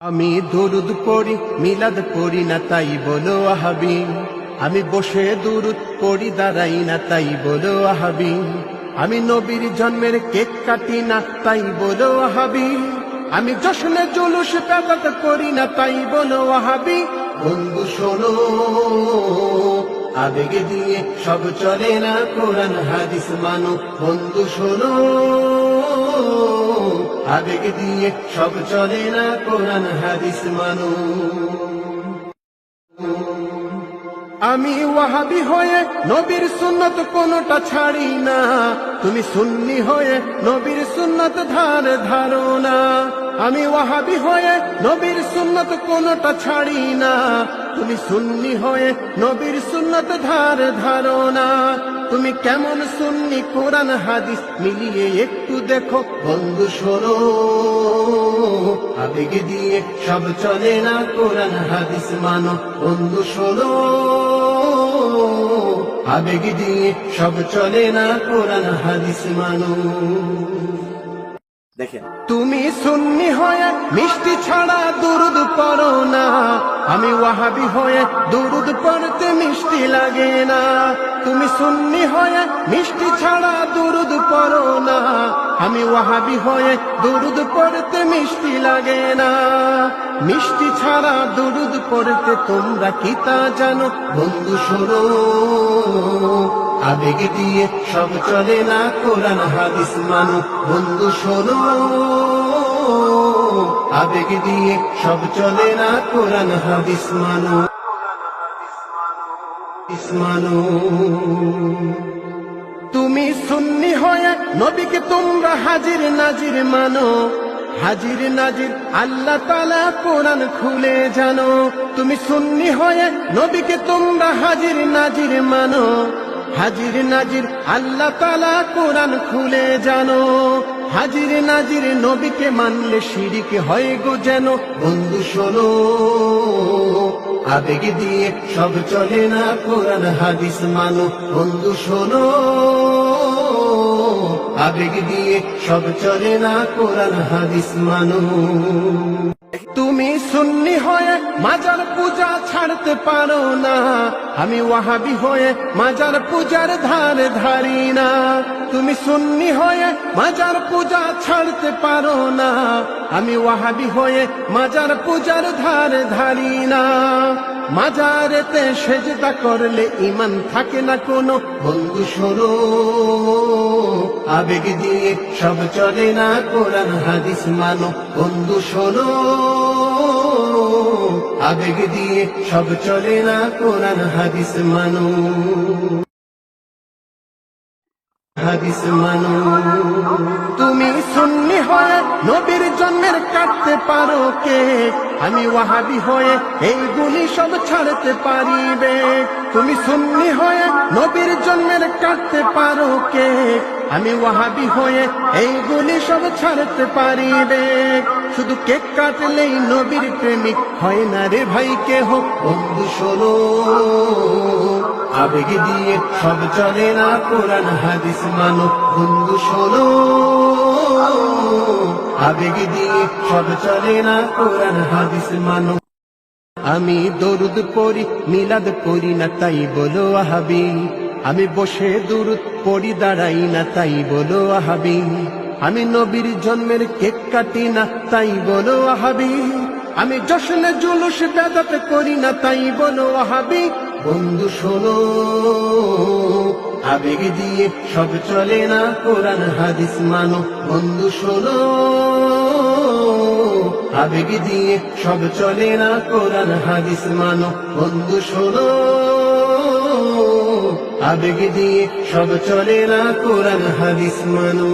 আমি দুরুদ পড়ি মিলাদ পড়ি না তাই বলো ওয়াহাবি। আমি বসে দুরুদ পড়ি দাঁড়াই না তাই বলো ওয়াহাবি। আমি নবীর জন্মের কেক কাটি না তাই বলো ওয়াহাবি। আমি জশ্নে জুলুস বেদাত করি না তাই বলো ওয়াহাবি। বন্ধু শোনো, আবেগ দিয়ে সব চলে না, কোরআন হাদিস মানো। বন্ধু শোনো, আবেগ দিয়ে সব চলে না, কোরআন হাদিস মানো। আমি ওয়াহাবি হয়ে নবীর সুন্নত কোনটা ছাড়ি না, তুমি সুন্নি হয়ে নবীর সুন্নত ধারো না। আমি ওয়াহাবি হয়ে নবীর সুন্নত কোনটা ছাড়ি না, তুমি সুন্নি হয়ে নবীর সুন্নত ধারো না। তুমি কেমন সুন্নি কোরআন হাদিস মিলিয়ে একটু দেখো। বন্ধু শোনো, আবেগ দিয়ে সব চলে না, কোরআন হাদিস মানো। বন্ধু শোনো, আবেগ দিয়ে সব চলে না, কোরআন হাদিস মানো। দেখেন, তুমি সুন্নি হয়ে মিষ্টি ছাড়া দুরুদ পড়ো না, আমি ওয়াহাবি হয়ে দুরুদ পড়তে মিষ্টি লাগে না। তুমি সুন্নি হয়ে মিষ্টি ছাড়া দুরুদ পড়ো না, আমি ওয়াহাবি হয়ে দুরুদ পড়তে মিষ্টি লাগে না। মিষ্টি ছাড়া দুরুদ পড়তে তোমরা কি তা জানো? বন্ধু শোনো, আবেগ দিয়ে সব চলে না, কোরআন হাদিস মানো। বন্ধু শোনো, আবেগ দিয়ে সব চলে না, কোরআন হাদিস মানো। তুমি সুন্নি হয়ে নবীকে তোমরা হাজির নাজির মানো। হাজির নাজির আল্লাহ তাআলা কোরআন খুলে জানো। তুমি সুন্নি হয়ে নবীকে তোমরা হাজির নাজির মানো। হাজির নাজির আল্লাহ তাআলা কোরআন খুলে জানো। হাজির নাজির নবীকে মানলে শিরিক হয় গো যেন। বন্ধু শোনো, আবেগ দিয়ে সব চলে না, কোরআন হাদিস মানো। বন্ধু শোনো, আবেগ দিয়ে সব চলে না, কোরআন হাদিস মানো। তুমি সুন্নি হয়ে মাজার পূজা ছাড়তে পারো না, আমি ওয়াহাবি হয়ে মাজার পূজার ধারি না। তুমি সুন্নি হয়ে মাজার পূজা ছাড়তে পারো না, আমি ওয়াহাবি হয়ে মাজার পূজার ধারি না। মাজারেতে সেজদা করলে ঈমান থাকে না কোনো। বন্ধু শোনো, আবেগ দিয়ে সব চলে না, কোরআন হাদিস মানো। বন্ধু শোনো, আবেগ দিয়ে সব চলে না, কোরআন হাদিস মানো। হাদিস মানো। তুমি সুন্নি হয়ে নবীর জন্মের কাটতে পারো কেক, আমি ওয়াহাবি হয়ে এইগুলি সব ছাড়তে পারিবে। তুমি সুন্নি হয়ে নবীর জন্মের কাটতে পারো কেক, আমি ওয়াহাবি হয়ে এইগুলি সব ছাড়তে পারিবে। শুধু কেক কাটলেই নবীর প্রেমিক হয় না রে ভাই কেহ। বন্ধু শোনো, আবেগ দিয়ে সব চলে না, কোরআন হাদিস মানো। বন্ধু শোনো, আবেগ দিয়ে সব চলে না, কোরআন হাদিস মানো। আমি দরুদ পড়ি মিলাদ পড়ি না তাই বলো ওয়াহাবি। আমি বসে দুরুদ পড়ি দাঁড়াই না তাই বলো ওয়াহাবি। আমি নবীর জন্মের কেক কাটি না তাই বলো ওয়াহাবি। আমি জশ্নে জুলুস বেদাত করি না তাই বলো ওয়াহাবি। বন্ধু শোনো, আবেগ দিয়ে সব চলে না, কোরআন হাদিস মানো। বন্ধু শোনো, আবেগ দিয়ে সব চলে না, কোরআন হাদিস মানো। বন্ধু শোনো, আবেগ দিয়ে সব চলে না, কোরআন হাদিস মানো।